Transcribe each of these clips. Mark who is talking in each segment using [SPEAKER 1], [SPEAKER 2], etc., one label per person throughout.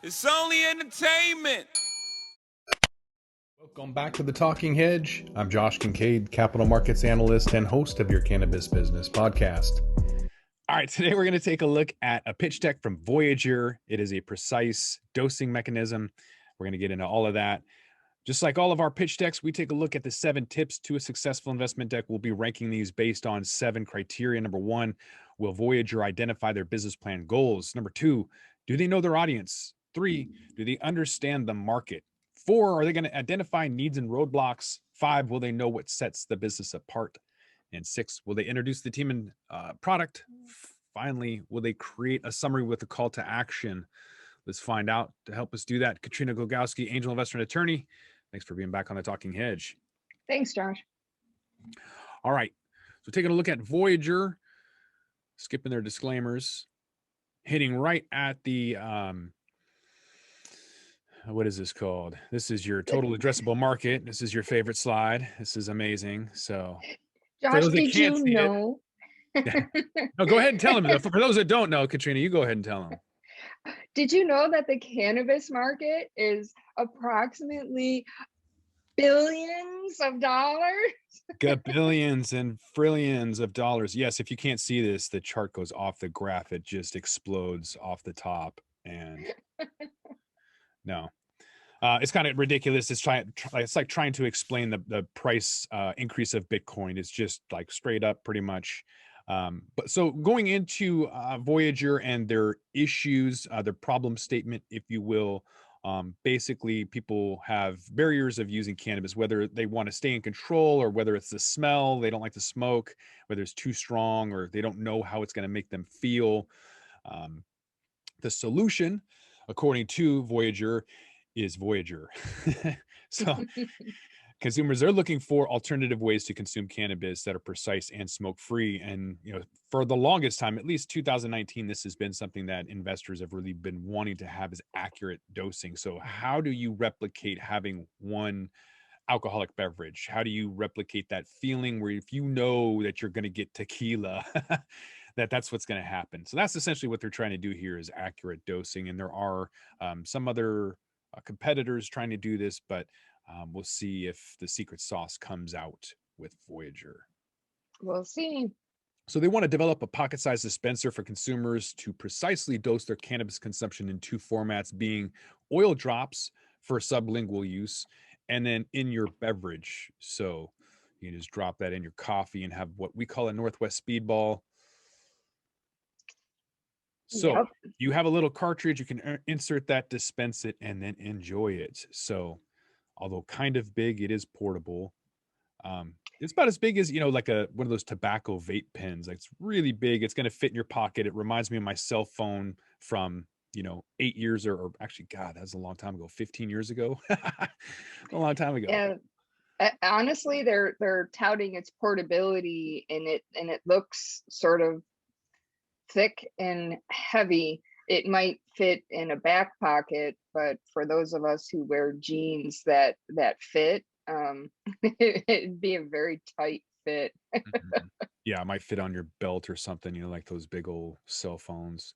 [SPEAKER 1] It's only entertainment.
[SPEAKER 2] Welcome back to the Talking Hedge. I'm Josh Kincaid, capital markets analyst and host of your Cannabis Business Podcast. All right, today we're going to take a look at a pitch deck from Voyager. It is a precise dosing mechanism. We're going to get into all of that. Just like all of our pitch decks, we take a look at the 7 tips to a successful investment deck. We'll be ranking these based on 7 criteria. Number 1, will Voyager identify their business plan goals? Number 2, do they know their audience? 3, do they understand the market? 4, are they going to identify needs and roadblocks? 5, will they know what sets the business apart? And 6, will they introduce the team and product? Finally, will they create a summary with a call to action? Let's find out. To help us do that, Katrina Glogowski, angel investor and attorney. Thanks for being back on the Talking Hedge.
[SPEAKER 3] Thanks, Josh.
[SPEAKER 2] All right. So taking a look at Voyager, skipping their disclaimers, hitting right at the, what is this called? This is your total addressable market. This is your favorite slide. This is amazing. So
[SPEAKER 3] Josh, did you know?
[SPEAKER 2] No, go ahead and tell them. For those that don't know, Katrina, you go ahead and tell them.
[SPEAKER 3] Did you know that the cannabis market is approximately billions of dollars?
[SPEAKER 2] Got billions and trillions of dollars. Yes, if you can't see this, the chart goes off the graph. It just explodes off the top. And no, it's kind of ridiculous. It's like trying to explain the price increase of Bitcoin. It's just like straight up pretty much. But so going into Voyager and their issues, their problem statement, if you will, basically people have barriers of using cannabis, whether they want to stay in control or whether it's the smell, they don't like to smoke, whether it's too strong or they don't know how it's going to make them feel. The solution, according to Voyager, is Voyager. So consumers are looking for alternative ways to consume cannabis that are precise and smoke-free. And, you know, for the longest time, at least 2019, this has been something that investors have really been wanting to have, is accurate dosing. So how do you replicate having one alcoholic beverage? How do you replicate that feeling where if you know that you're going to get tequila, that's what's going to happen? So that's essentially what they're trying to do here, is accurate dosing. And there are some other competitors trying to do this, but we'll see if the secret sauce comes out with Voyager.
[SPEAKER 3] We'll see.
[SPEAKER 2] So they want to develop a pocket-sized dispenser for consumers to precisely dose their cannabis consumption in 2 formats, being oil drops for sublingual use and then in your beverage. So you can just drop that in your coffee and have what we call a Northwest Speedball. So
[SPEAKER 3] Yep.
[SPEAKER 2] you have a little cartridge, you can insert that, dispense it, and then enjoy it. So although kind of big, it is portable. It's about as big as, you know, like one of those tobacco vape pens. Like, it's really big. It's going to fit in your pocket. It reminds me of my cell phone from, you know, 8 years or actually, God, that was a long time ago, 15 years ago. A long time ago.
[SPEAKER 3] Yeah. Honestly, they're touting its portability, and it looks sort of thick and heavy. It might fit in a back pocket, but for those of us who wear jeans that fit, it'd be a very tight fit.
[SPEAKER 2] Yeah, it might fit on your belt or something, you know, like those big old cell phones.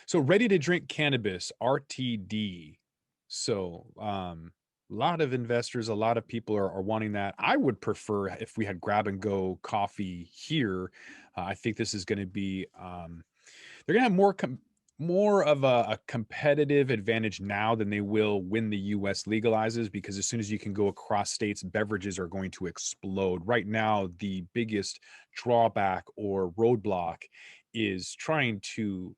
[SPEAKER 2] So ready to drink cannabis, RTD. So a lot of investors, a lot of people are wanting that. I would prefer if we had grab and go coffee here. I think this is going to be, they're going to have more of a competitive advantage now than they will when the US legalizes, because as soon as you can go across states, beverages are going to explode. Right now, the biggest drawback or roadblock is trying to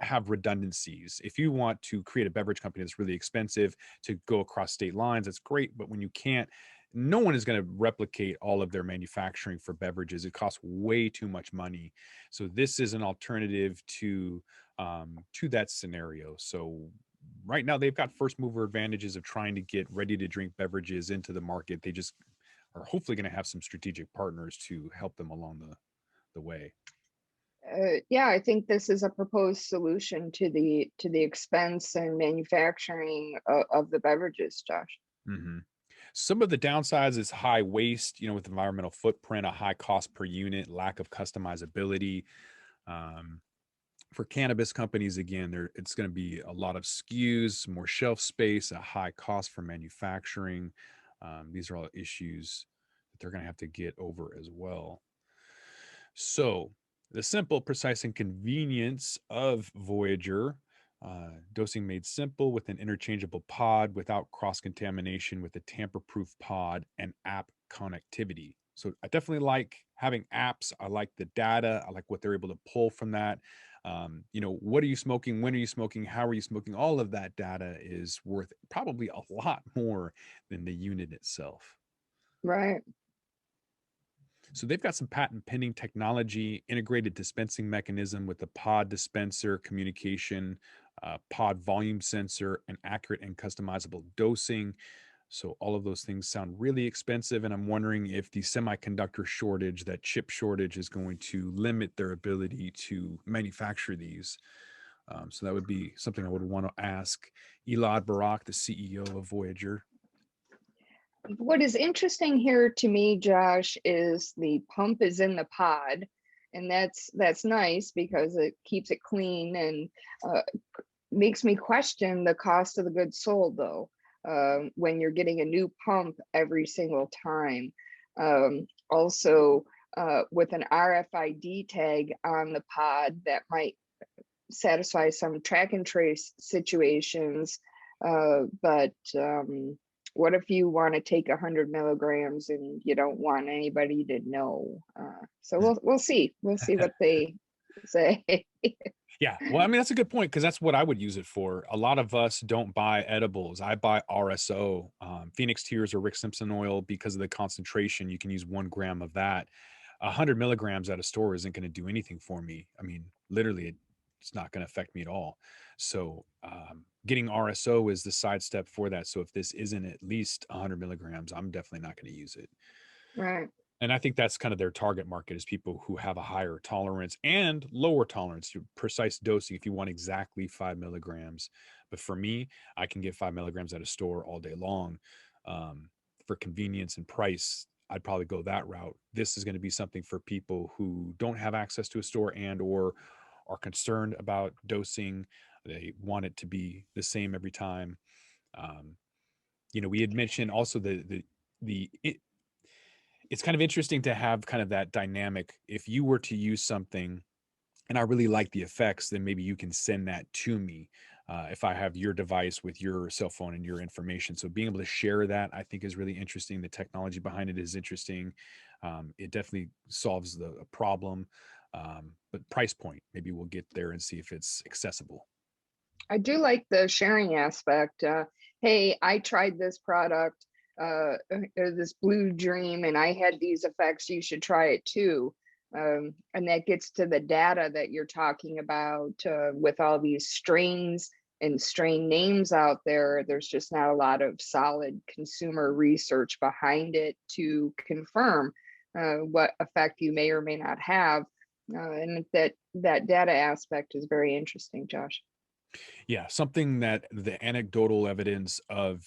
[SPEAKER 2] have redundancies. If you want to create a beverage company that's really expensive to go across state lines, that's great. But when you can't, no one is going to replicate all of their manufacturing for beverages. It costs way too much money. So this is an alternative to that scenario. So right now they've got first mover advantages of trying to get ready to drink beverages into the market. They just are hopefully going to have some strategic partners to help them along the way.
[SPEAKER 3] Yeah, I think this is a proposed solution to the expense and manufacturing of the beverages, Josh.
[SPEAKER 2] Mm-hmm. Some of the downsides is high waste, you know, with environmental footprint, a high cost per unit, lack of customizability. for cannabis companies, again, it's going to be a lot of SKUs, more shelf space, a high cost for manufacturing. These are all issues that they're going to have to get over as well. So the simple, precise, and convenience of Voyager, dosing made simple with an interchangeable pod without cross-contamination, with a tamper-proof pod and app connectivity. So I definitely like having apps. I like the data. I like what they're able to pull from that. What are you smoking? When are you smoking? How are you smoking? All of that data is worth probably a lot more than the unit itself.
[SPEAKER 3] Right.
[SPEAKER 2] So they've got some patent pending technology, integrated dispensing mechanism with a pod dispenser, communication, pod volume sensor, and accurate and customizable dosing. So all of those things sound really expensive. And I'm wondering if the semiconductor shortage, that chip shortage, is going to limit their ability to manufacture these. So that would be something I would want to ask Elad Barak, the CEO of Voyager.
[SPEAKER 3] What is interesting here to me, Josh, is the pump is in the pod, and that's nice because it keeps it clean and makes me question the cost of the goods sold, though, when you're getting a new pump every single time. Also, with an RFID tag on the pod that might satisfy some track and trace situations, but what if you want to take 100 milligrams and you don't want anybody to know? So we'll see what they say.
[SPEAKER 2] Yeah, well, I mean, that's a good point, because that's what I would use it for. A lot of us don't buy edibles. I buy RSO, Phoenix Tears or Rick Simpson oil, because of the concentration. You can use 1 gram of that. 100 milligrams at a store isn't going to do anything for me. I mean, literally, it's not going to affect me at all. So getting RSO is the sidestep for that. So if this isn't at least 100 milligrams, I'm definitely not going to use it.
[SPEAKER 3] Right.
[SPEAKER 2] And I think that's kind of their target market, is people who have a higher tolerance and lower tolerance, precise dosing if you want exactly 5 milligrams. But for me, I can get 5 milligrams at a store all day long. For convenience and price, I'd probably go that route. This is going to be something for people who don't have access to a store and or are concerned about dosing. They want it to be the same every time. We had mentioned also it's kind of interesting to have kind of that dynamic. If you were to use something and I really like the effects, then maybe you can send that to me if I have your device with your cell phone and your information. So being able to share that, I think, is really interesting. The technology behind it is interesting. It definitely solves the problem. But price point, maybe we'll get there and see if it's accessible.
[SPEAKER 3] I do like the sharing aspect. Hey, I tried this product, this Blue Dream, and I had these effects. You should try it too. And that gets to the data that you're talking about with all these strains and strain names out there. There's just not a lot of solid consumer research behind it to confirm what effect you may or may not have. And that data aspect is very interesting, Josh.
[SPEAKER 2] Yeah, something that the anecdotal evidence of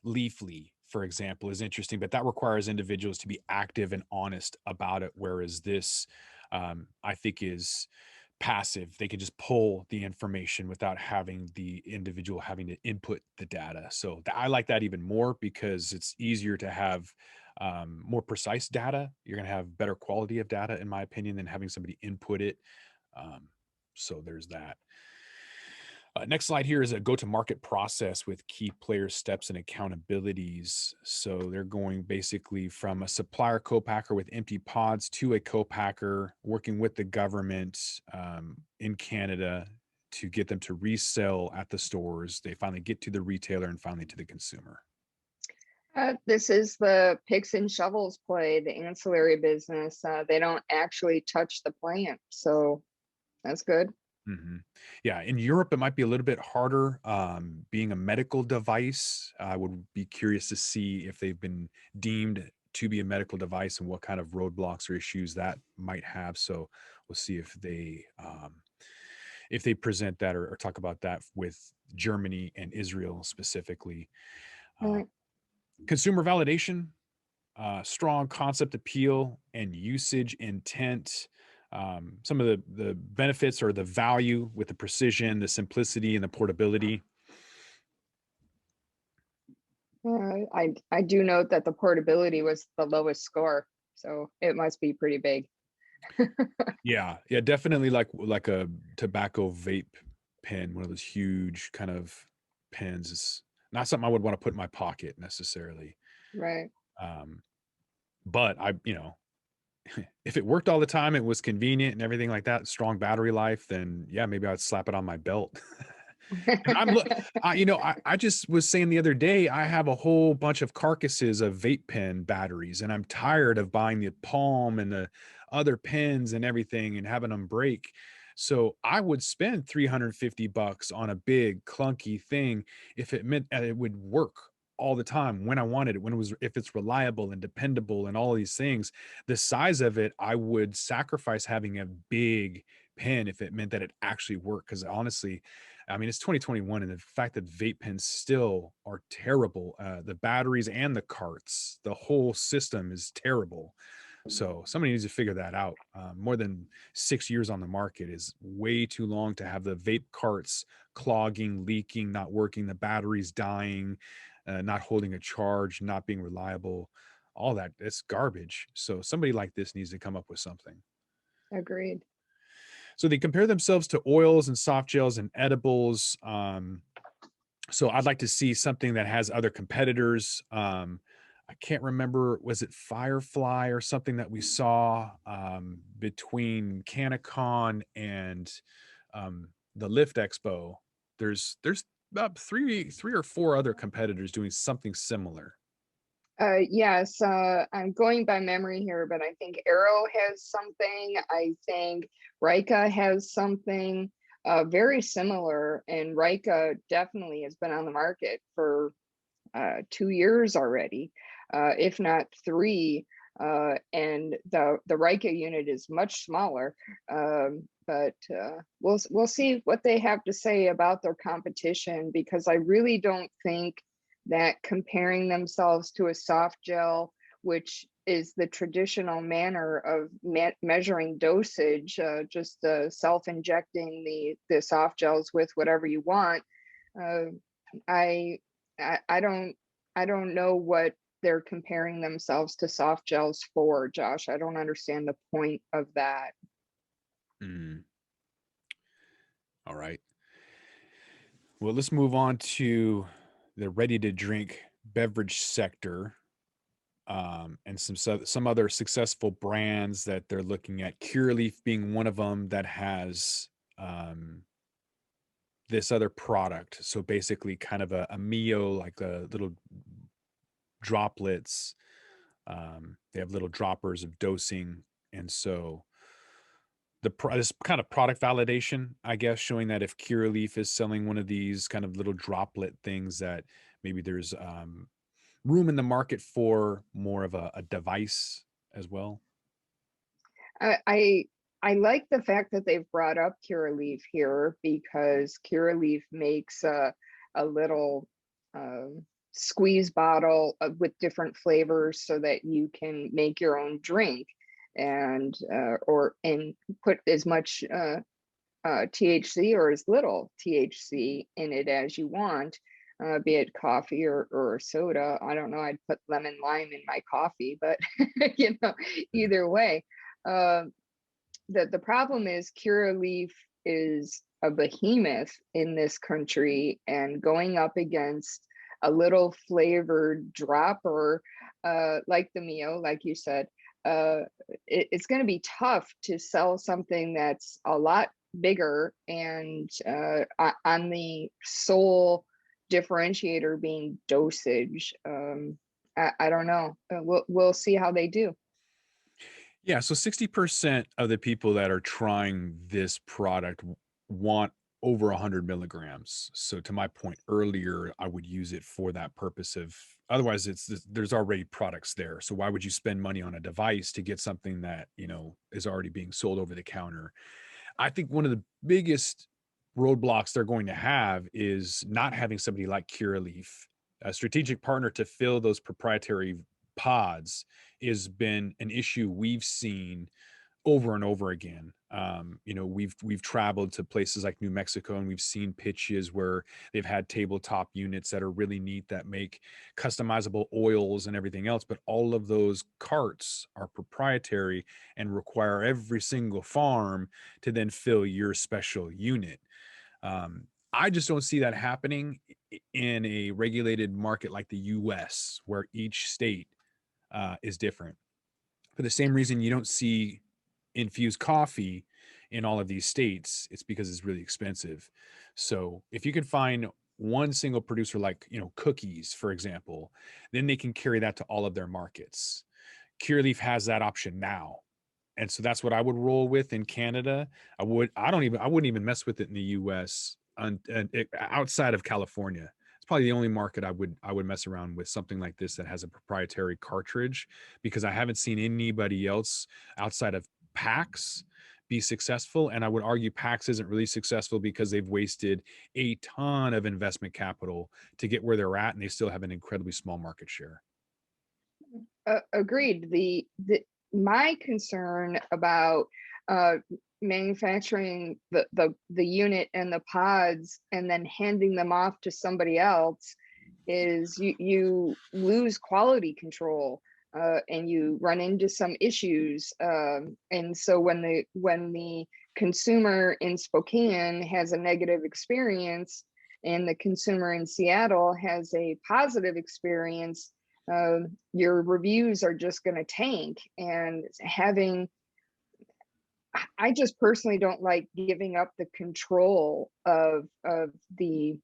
[SPEAKER 2] Leafly, for example, is interesting, but that requires individuals to be active and honest about it. Whereas this, I think, is passive. They can just pull the information without having the individual having to input the data. So I like that even more, because it's easier to have more precise data. You're going to have better quality of data, in my opinion, than having somebody input it. So there's that. Next slide here is a go-to-market process with key player steps and accountabilities. So they're going basically from a supplier co-packer with empty pods to a co-packer working with the government in Canada to get them to resell at the stores. They finally get to the retailer and finally to the consumer.
[SPEAKER 3] This is the picks and shovels play, the ancillary business. They don't actually touch the plant, so that's good.
[SPEAKER 2] Mm-hmm. Yeah, in Europe, it might be a little bit harder. Being a medical device, I would be curious to see if they've been deemed to be a medical device and what kind of roadblocks or issues that might have. So we'll see if they present that or talk about that with Germany and Israel specifically.
[SPEAKER 3] Right.
[SPEAKER 2] Consumer validation, strong concept appeal and usage intent. some of the benefits or the value with the precision, the simplicity, and the portability.
[SPEAKER 3] I do note that the portability was the lowest score, so it must be pretty big.
[SPEAKER 2] Yeah, definitely like a tobacco vape pen, one of those huge kind of pens. It's not something I would want to put in my pocket necessarily.
[SPEAKER 3] Right.
[SPEAKER 2] But if it worked all the time, it was convenient and everything like that, strong battery life, then yeah, maybe I'd slap it on my belt. And I just was saying the other day, I have a whole bunch of carcasses of vape pen batteries, and I'm tired of buying the Palm and the other pens and everything and having them break. So I would spend $350 on a big clunky thing if it meant that it would work all the time when I wanted it, if it's reliable and dependable and all of these things. The size of it, I would sacrifice having a big pen if it meant that it actually worked. Because honestly, I mean, it's 2021, and the fact that vape pens still are terrible, the batteries and the carts, the whole system is terrible. So somebody needs to figure that out. More than 6 years on the market is way too long to have the vape carts clogging, leaking, not working, the batteries dying, not holding a charge, not being reliable. All that, it's garbage. So somebody like this needs to come up with something.
[SPEAKER 3] Agreed.
[SPEAKER 2] So they compare themselves to oils and soft gels and edibles. So I'd like to see something that has other competitors. I can't remember, was it Firefly or something that we saw between Canacon and the Lift Expo? There's about three or four other competitors doing something similar.
[SPEAKER 3] Yes, I'm going by memory here, but I think Arrow has something. I think Rika has something very similar, and Rika definitely has been on the market for 2 years already, if not 3. And the Rika unit is much smaller, but we'll see what they have to say about their competition, because I really don't think that comparing themselves to a soft gel, which is the traditional manner of measuring dosage, just self-injecting the soft gels with whatever you want. I don't know what they're comparing themselves to soft gels for, Josh. I don't understand the point of that.
[SPEAKER 2] All right. Well, let's move on to the ready to drink beverage sector, and some other successful brands that they're looking at. Curaleaf being one of them that has this other product. So basically, kind of a MYOD, like a little droplets. They have little droppers of dosing, and so this kind of product validation, I guess, showing that if Curaleaf is selling one of these kind of little droplet things, that maybe there's room in the market for more of a device as well.
[SPEAKER 3] I like the fact that they've brought up Curaleaf here, because Curaleaf makes a little squeeze bottle with different flavors so that you can make your own drink, and put as much THC or as little THC in it as you want, be it coffee or soda. I don't know, I'd put lemon lime in my coffee, but either way. The problem is Curaleaf is a behemoth in this country, and going up against a little flavored dropper like the MYOD, like you said, it's going to be tough to sell something that's a lot bigger, and on the sole differentiator being dosage. I don't know. We'll see how they do.
[SPEAKER 2] Yeah, so 60% of the people that are trying this product want over 100 milligrams. So to my point earlier, I would use it for that purpose of, otherwise there's already products there. So why would you spend money on a device to get something that, is already being sold over the counter? I think one of the biggest roadblocks they're going to have is not having somebody like Curaleaf, a strategic partner to fill those proprietary pods, has been an issue we've seen over and over again. You know, we've traveled to places like New Mexico, and we've seen pitches where they've had tabletop units that are really neat that make customizable oils and everything else, but all of those carts are proprietary and require every single farm to then fill your special unit. I just don't see that happening in a regulated market like the US, where each state is different. For the same reason you don't see infused coffee in all of these states, it's because it's really expensive. So if you can find one single producer, like, you know, cookies, for example, then they can carry that to all of their markets. Cureleaf has that option now. And so that's what I would roll with in Canada. I wouldn't even mess with it in the US outside of California. It's probably the only market I would mess around with something like this that has a proprietary cartridge, because I haven't seen anybody else outside of PAX be successful. And I would argue PAX isn't really successful because they've wasted a ton of investment capital to get where they're at, and they still have an incredibly small market share.
[SPEAKER 3] Agreed. My concern about manufacturing the unit and the pods and then handing them off to somebody else is you lose quality control, and you run into some issues. And so when the consumer in Spokane has a negative experience and the consumer in Seattle has a positive experience, your reviews are just going to tank. And I just personally don't like giving up the control of the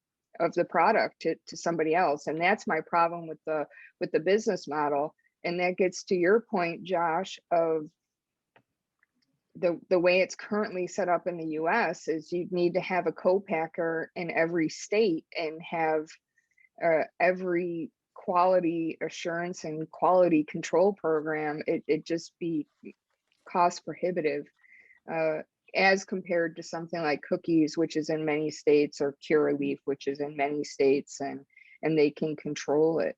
[SPEAKER 3] product to somebody else. And that's my problem with the business model. And that gets to your point, Josh, of the way it's currently set up in the US is you need to have a co-packer in every state and have every quality assurance and quality control program. It just be cost prohibitive, as compared to something like cookies, which is in many states, or Curaleaf, which is in many states, and they can control it.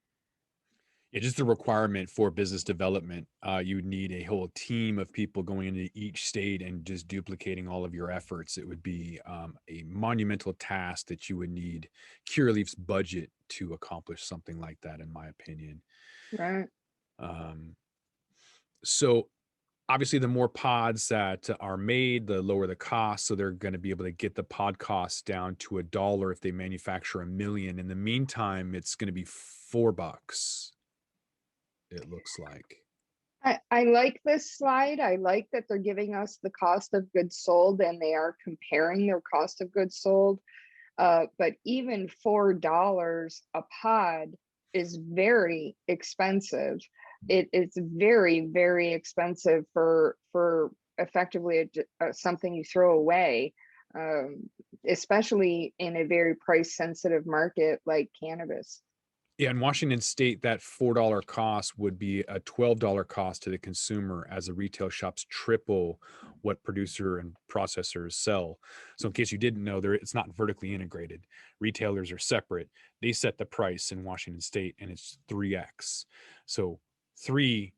[SPEAKER 2] It's just a requirement for business development. You would need a whole team of people going into each state and just duplicating all of your efforts. It would be a monumental task that you would need Curaleaf's budget to accomplish something like that, in my opinion.
[SPEAKER 3] Right.
[SPEAKER 2] So obviously, the more pods that are made, the lower the cost. So they're going to be able to get the pod costs down to $1 if they manufacture 1 million. In the meantime, it's going to be $4. It looks like.
[SPEAKER 3] I like this slide. I like that they're giving us the cost of goods sold and they are comparing their cost of goods sold. But even $4 a pod is very expensive. It's very, very expensive for effectively something you throw away, especially in a very price sensitive market like cannabis.
[SPEAKER 2] Yeah, in Washington State, that $4 cost would be a $12 cost to the consumer, as the retail shops triple what producer and processors sell. So in case you didn't know, it's not vertically integrated. Retailers are separate. They set the price in Washington State, and it's 3x. So 3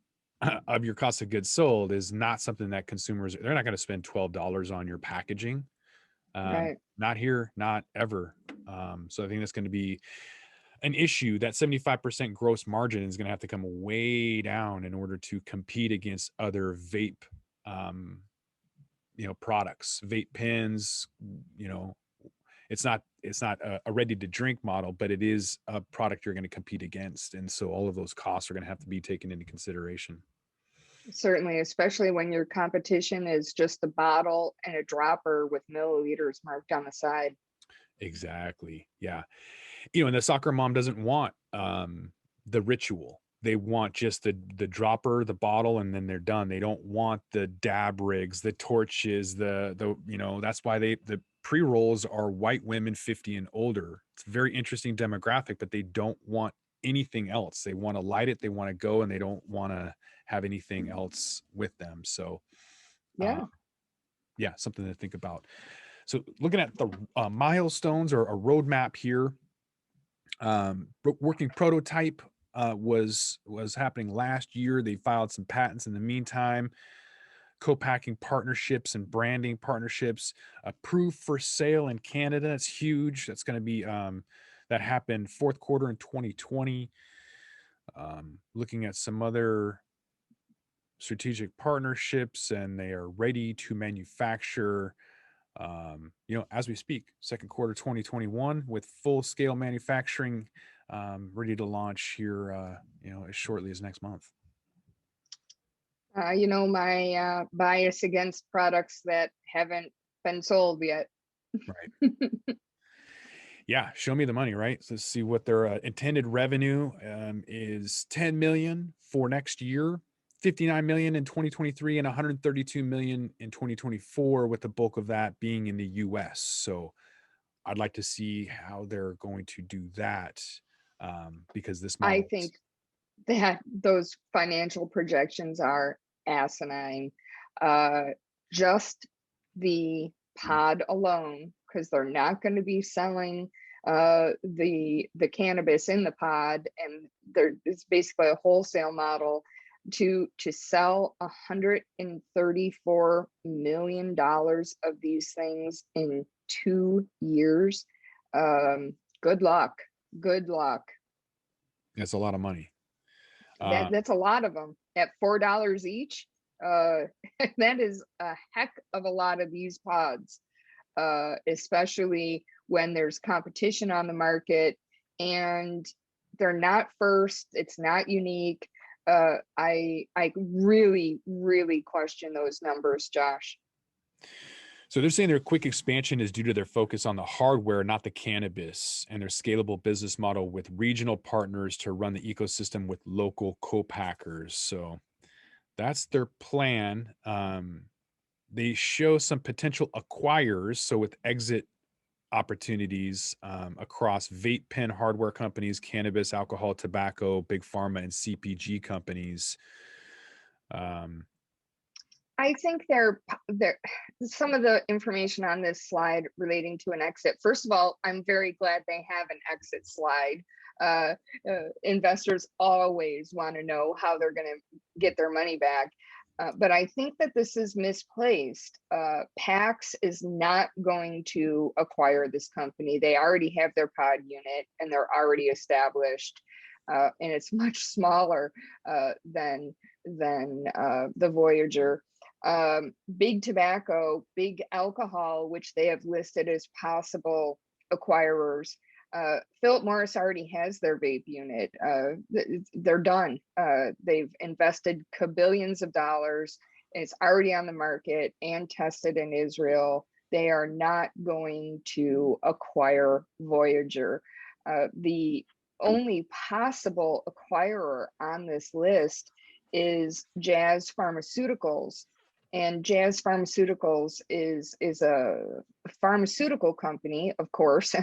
[SPEAKER 2] of your cost of goods sold is not something that consumers, they're not going to spend $12 on your packaging.
[SPEAKER 3] Right.
[SPEAKER 2] Not here, not ever. So I think that's going to be an issue. That 75% gross margin is going to have to come way down in order to compete against other vape, products, vape pens. It's not a ready to drink model, but it is a product you're going to compete against. And so all of those costs are going to have to be taken into consideration.
[SPEAKER 3] Certainly, especially when your competition is just a bottle and a dropper with milliliters marked on the side.
[SPEAKER 2] Exactly. Yeah. And the soccer mom doesn't want the ritual. They want just the dropper, the bottle, and then they're done. They don't want the dab rigs, the torches, that's why the pre-rolls are white women 50 and older. It's a very interesting demographic, but they don't want anything else. They want to light it, they want to go, and they don't want to have anything else with them. So yeah, something to think about. So looking at the milestones or a roadmap here, working prototype was happening last year. They filed some patents in the meantime. co-packing partnerships and branding partnerships approved for sale in Canada. That's huge. That's going to be that happened fourth quarter in 2020. Looking at some other strategic partnerships, and they are ready to manufacture as we speak, second quarter 2021, with full scale manufacturing ready to launch here as shortly as next month.
[SPEAKER 3] My bias against products that haven't been sold yet.
[SPEAKER 2] Right. Yeah, show me the money, right? So let's see what their intended revenue is. 10 million for next year, 59 million in 2023, and 132 million in 2024, with the bulk of that being in the US. So I'd like to see how they're going to do that, because this model,
[SPEAKER 3] I think that those financial projections are asinine. Just the pod alone, because they're not going to be selling the cannabis in the pod, and it's basically a wholesale model to sell $134 million of these things in 2 years. Good luck.
[SPEAKER 2] that's a lot of money.
[SPEAKER 3] That's a lot of them at $4 each. That is a heck of a lot of these pods, especially when there's competition on the market and they're not first. It's not unique. I really, really question those numbers, Josh.
[SPEAKER 2] So they're saying their quick expansion is due to their focus on the hardware, not the cannabis, and their scalable business model with regional partners to run the ecosystem with local co-packers. So that's their plan. They show some potential acquirers, so with exit opportunities across vape pen hardware companies, cannabis, alcohol, tobacco, big pharma, and CPG companies.
[SPEAKER 3] I think they're some of the information on this slide relating to an exit. First of all, I'm very glad they have an exit slide. Investors always want to know how they're going to get their money back. But I think that this is misplaced. PAX is not going to acquire this company. They already have their pod unit and they're already established. And it's much smaller than the Voyager. Big tobacco, big alcohol, which they have listed as possible acquirers. Philip Morris already has their vape unit. They're done. They've invested billions of dollars. It's already on the market and tested in Israel. They are not going to acquire Voyager. The only possible acquirer on this list is Jazz Pharmaceuticals. And Jazz Pharmaceuticals is a pharmaceutical company, of course,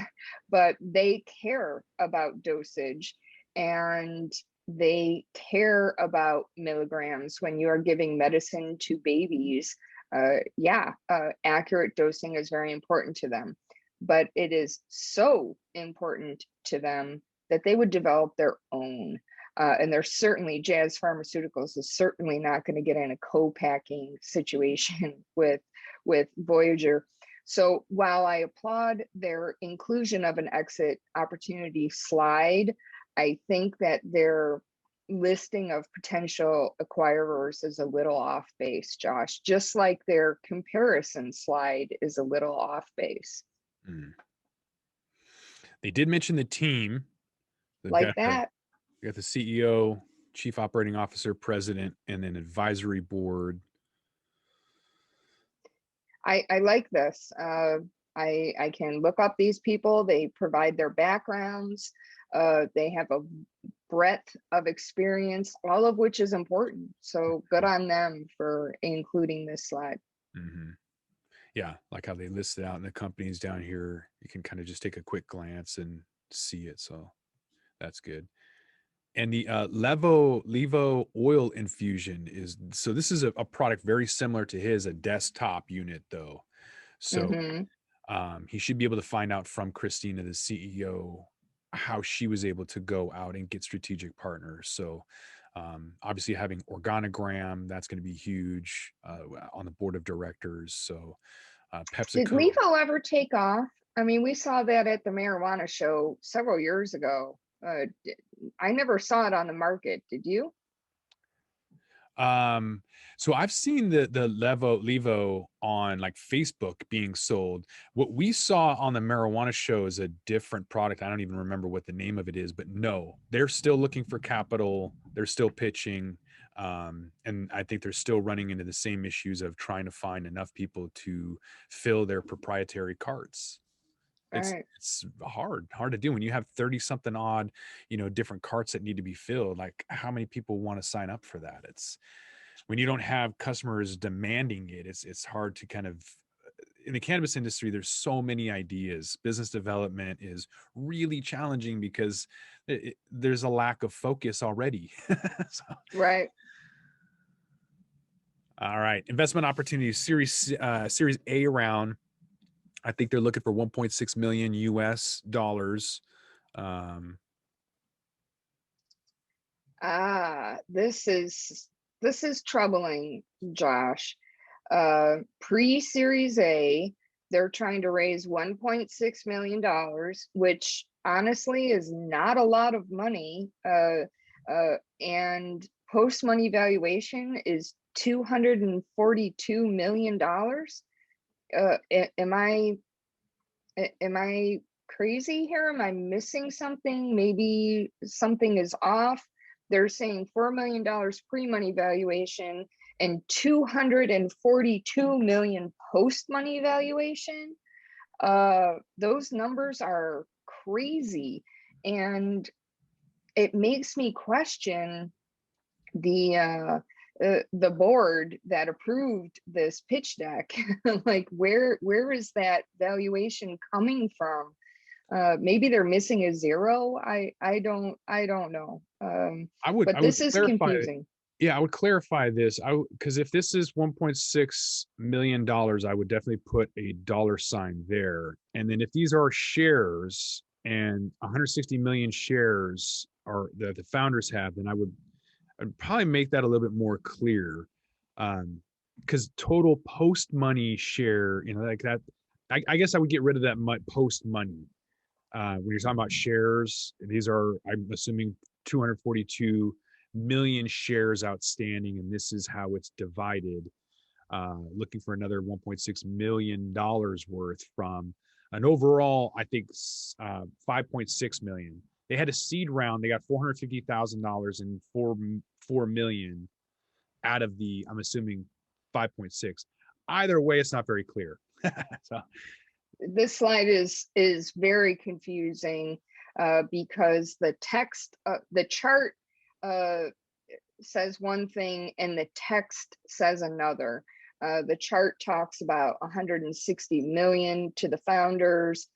[SPEAKER 3] but they care about dosage and they care about milligrams when you are giving medicine to babies. Accurate dosing is very important to them, but it is so important to them that they would develop their own. And they're certainly, Jazz Pharmaceuticals is certainly not going to get in a co-packing situation with Voyager. So while I applaud their inclusion of an exit opportunity slide, I think that their listing of potential acquirers is a little off base, Josh, just like their comparison slide is a little off base.
[SPEAKER 2] They did mention the team.
[SPEAKER 3] They've like that.
[SPEAKER 2] We got the CEO, chief operating officer, president, and an advisory board.
[SPEAKER 3] I like this. I can look up these people. They provide their backgrounds. They have a breadth of experience, all of which is important. So good on them for including this slide.
[SPEAKER 2] Mm-hmm. Yeah, like how they listed out in the companies down here. You can kind of just take a quick glance and see it. So that's good. And the Levo oil infusion is, so this is a product very similar to his, a desktop unit though. So he should be able to find out from Christina, the CEO, how she was able to go out and get strategic partners. So Obviously, having organogram, that's going to be huge on the board of directors. So
[SPEAKER 3] Did
[SPEAKER 2] PepsiCo.
[SPEAKER 3] levo ever take off? I mean, we saw that at the marijuana show several years ago. I never saw it on the market. Did you?
[SPEAKER 2] So I've seen the levo on like Facebook being sold. What we saw on the marijuana show is a different product. I don't even remember what the name of it is, but no, they're still looking for capital. They're still pitching. And I think they're still running into the same issues of trying to find enough people to fill their proprietary carts. It's
[SPEAKER 3] Right.
[SPEAKER 2] it's hard to do when you have 30 something odd, different carts that need to be filled. Like, how many people want to sign up for that? It's when you don't have customers demanding it, it's hard to kind of, in the cannabis industry, there's so many ideas. Business development is really challenging because there's a lack of focus already. So,
[SPEAKER 3] Right.
[SPEAKER 2] all right, investment opportunities, series A round. I think they're looking for 1.6 million US dollars.
[SPEAKER 3] This is troubling, Josh. Pre-Series A, they're trying to raise $1.6 million, which honestly is not a lot of money. And post-money valuation is $242 million. Am I crazy here? Am I missing something? Maybe something is off. They're saying $4 million pre-money valuation and 242 million post-money valuation. Those numbers are crazy, and it makes me question the board that approved this pitch deck. Like, where is that valuation coming from? Maybe they're missing a zero. I don't know. But
[SPEAKER 2] I would
[SPEAKER 3] this is
[SPEAKER 2] clarify.
[SPEAKER 3] confusing.
[SPEAKER 2] Yeah, I would clarify this. Because if this is $1.6 million, I would definitely put a dollar sign there. And then if these are shares and 160 million shares are that the founders have, then I'd probably make that a little bit more clear. Because total post money share, like that, I guess I would get rid of that post money. When you're talking about shares, these are, I'm assuming, 242 million shares outstanding, and this is how it's divided. Looking for another $1.6 million worth from an overall, I think, 5.6 million. They had a seed round. They got $450,000 and 4 million out of the, I'm assuming, 5.6. Either way, it's not very clear. So,
[SPEAKER 3] This slide is very confusing because the text, the chart says one thing and the text says another. The chart talks about 160 million to the founders,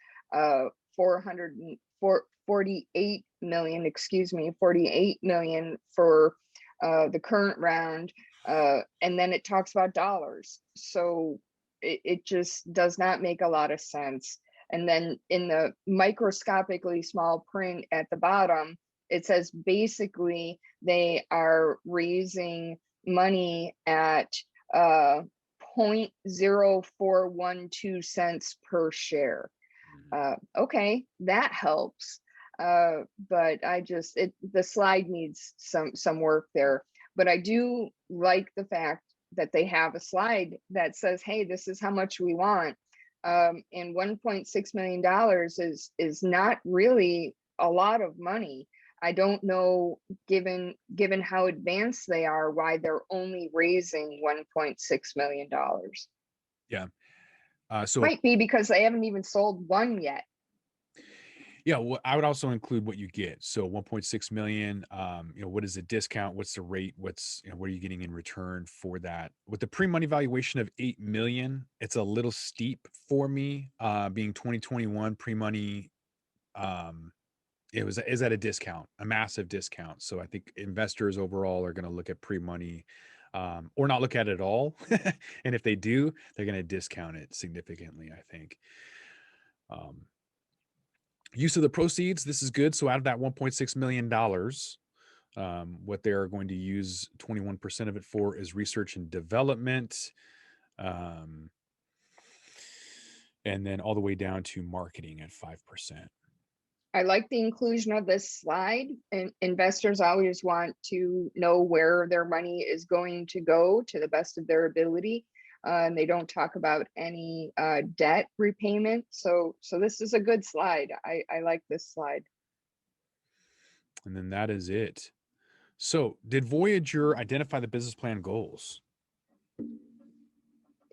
[SPEAKER 3] 48 million, excuse me, 48 million for the current round. And then it talks about dollars. So it just does not make a lot of sense. And then in the microscopically small print at the bottom, it says basically they are raising money at 0.0412 cents per share. Okay, that helps. But the slide needs some work there. But I do like the fact that they have a slide that says, hey, this is how much we want. And $1.6 million is not really a lot of money. I don't know, given how advanced they are, why they're only raising $1.6 million.
[SPEAKER 2] yeah. So
[SPEAKER 3] Might be because they haven't even sold one yet.
[SPEAKER 2] yeah, well, I would also include what you get. So 1.6 million, what is the discount? What's the rate? What are you getting in return for that? With the pre-money valuation of 8 million, it's a little steep for me, being 2021 pre-money. Is at a discount, a massive discount. So I think investors overall are going to look at pre-money, or not look at it at all. And if they do, they're going to discount it significantly, I think. Use of the proceeds, this is good. So out of that $1.6 million, What they are going to use 21% of it for is research and development. And then all the way down to marketing at 5%.
[SPEAKER 3] I like the inclusion of this slide, and investors always want to know where their money is going to go to the best of their ability. And they don't talk about any debt repayment. So this is a good slide. I like this slide.
[SPEAKER 2] And then that is it. So did Voyager identify the business plan goals?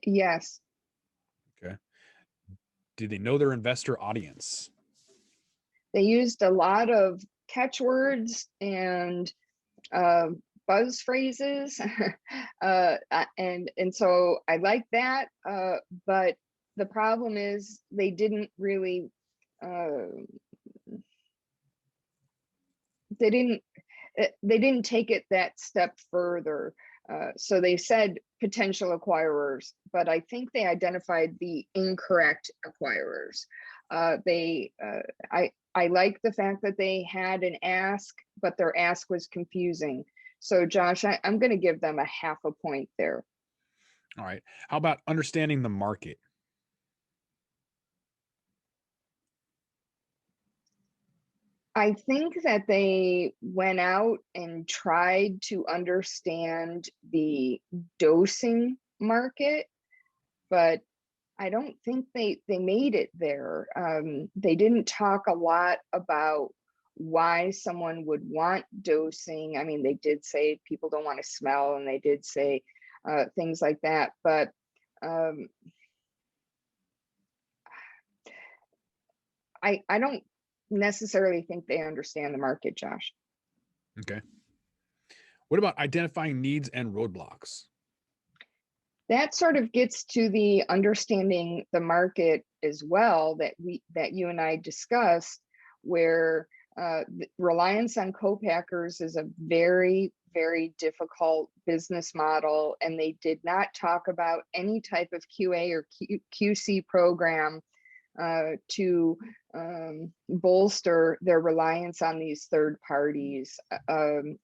[SPEAKER 3] Yes.
[SPEAKER 2] Okay. Did they know their investor audience?
[SPEAKER 3] They used a lot of catchwords and buzz phrases, and so I like that. But the problem is they didn't really they didn't take it that step further. So they said potential acquirers, but I think they identified the incorrect acquirers. I like the fact that they had an ask, but their ask was confusing. So Josh, I'm going to give them a 0.5 point there.
[SPEAKER 2] All right. How about understanding the market?
[SPEAKER 3] I think that they went out and tried to understand the dosing market, but I don't think they made it there. They didn't talk a lot about why someone would want dosing. I mean, they did say people don't want to smell, and they did say things like that, but I don't necessarily think they understand the market, Josh.
[SPEAKER 2] Okay. What about identifying needs and roadblocks?
[SPEAKER 3] That sort of gets to the understanding the market as well that you and I discussed, where reliance on co-packers is a very, very difficult business model, and they did not talk about any type of QA or QC program to bolster their reliance on these third parties.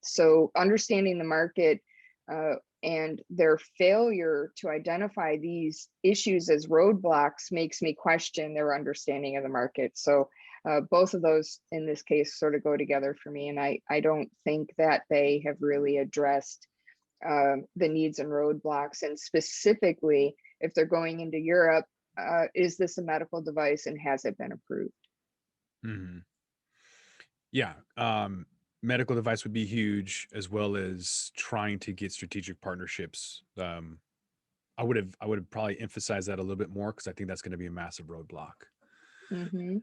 [SPEAKER 3] So understanding the market and their failure to identify these issues as roadblocks makes me question their understanding of the market. So both of those in this case sort of go together for me. And I don't think that they have really addressed the needs and roadblocks. And specifically, if they're going into Europe, is this a medical device and has it been approved?
[SPEAKER 2] Mm-hmm. Yeah. Medical device would be huge, as well as trying to get strategic partnerships. I would have probably emphasized that a little bit more, because I think that's going to be a massive roadblock.
[SPEAKER 3] Mm-hmm.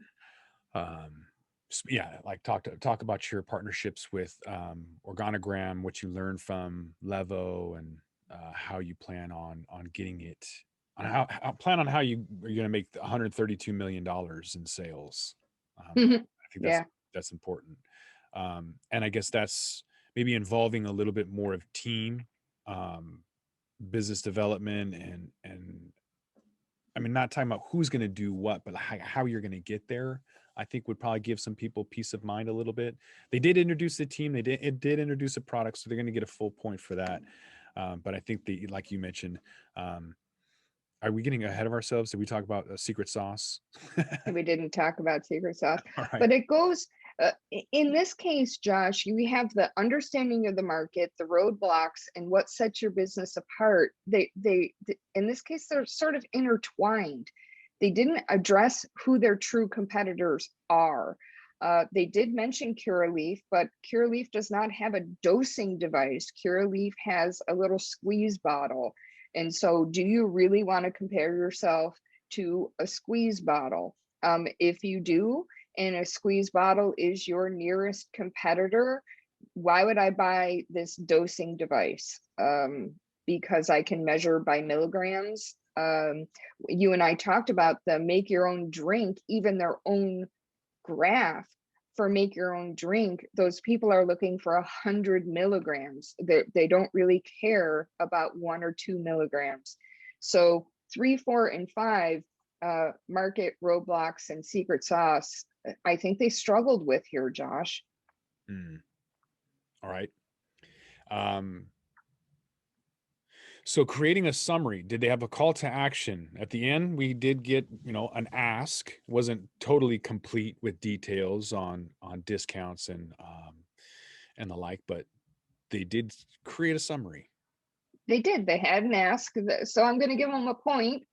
[SPEAKER 2] Yeah, like talk about your partnerships with Organogram, what you learned from Levo, and how you plan on getting it. How plan on how you're going to make $132 million in sales. I think that's important. And I guess that's maybe involving a little bit more of team, business development, and I mean, not talking about who's going to do what, but how you're going to get there, I think would probably give some people peace of mind a little bit. They did introduce the team. It did introduce a product, so they're going to get a full point for that. But I think like you mentioned, are we getting ahead of ourselves? Did we talk about a secret sauce?
[SPEAKER 3] We didn't talk about secret sauce,
[SPEAKER 2] All right.
[SPEAKER 3] but it goes, in this case, Josh, you have the understanding of the market, the roadblocks, and what sets your business apart. They in this case, they're sort of intertwined. They didn't address who their true competitors are. They did mention Curaleaf, but Curaleaf does not have a dosing device. Curaleaf has a little squeeze bottle. And so do you really want to compare yourself to a squeeze bottle? If you do, and a squeeze bottle is your nearest competitor, why would I buy this dosing device? Because I can measure by milligrams. You and I talked about the make your own drink, even their own graph for make your own drink. Those people are looking for 100 milligrams. They don't really care about 1 or 2 milligrams. So 3, 4, and 5 market roadblocks and secret sauce, I think they struggled with here, Josh.
[SPEAKER 2] All right. So creating a summary, did they have a call to action? At the end, we did get, an ask. Wasn't totally complete with details on discounts and the like, but they did create a summary.
[SPEAKER 3] They did. They had an ask, so I'm going to give them a point.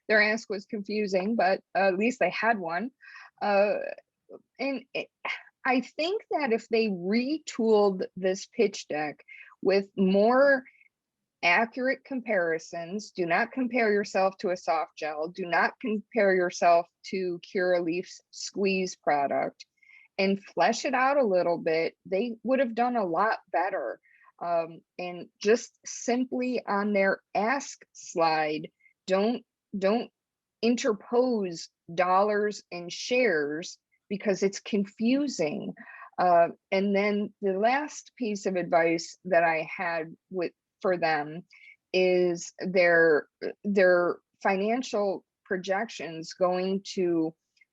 [SPEAKER 3] Their ask was confusing, but at least they had one. I think that if they retooled this pitch deck with more accurate comparisons, do not compare yourself to a soft gel, do not compare yourself to Curaleaf's squeeze product, and flesh it out a little bit, they would have done a lot better. And just simply on their ask slide, don't interpose dollars and shares because it's confusing. And then the last piece of advice that I had for them is their financial projections going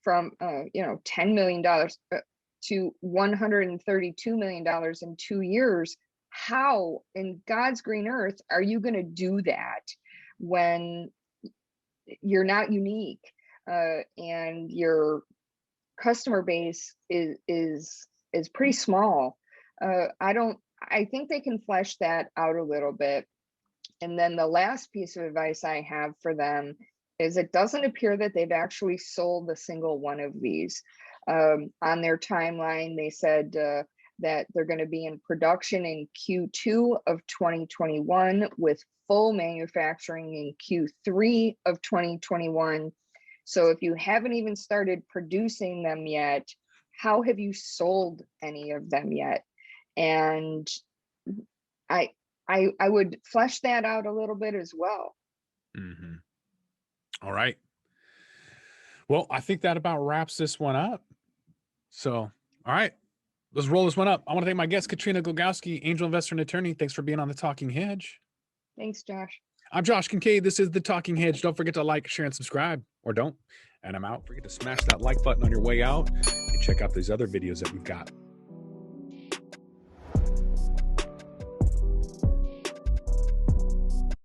[SPEAKER 3] from $10 million to $132 million in 2 years. How in God's green earth are you going to do that when you're not unique and your customer base is pretty small? I think they can flesh that out a little bit. And then the last piece of advice I have for them is it doesn't appear that they've actually sold a single one of these. On their timeline, they said that they're going to be in production in Q2 of 2021 with full manufacturing in Q3 of 2021. So if you haven't even started producing them yet, how have you sold any of them yet? And I would flesh that out a little bit as well.
[SPEAKER 2] Mm-hmm. All right. Well, I think that about wraps this one up. So, all right, let's roll this one up. I want to thank my guest, Katrina Glogowski, angel investor and attorney. Thanks for being on the Talking Hedge.
[SPEAKER 3] Thanks, Josh.
[SPEAKER 2] I'm Josh Kincaid. This is the Talking Hedge. Don't forget to like, share, and subscribe, or don't. And I'm out. Forget to smash that like button on your way out and check out these other videos that we've got.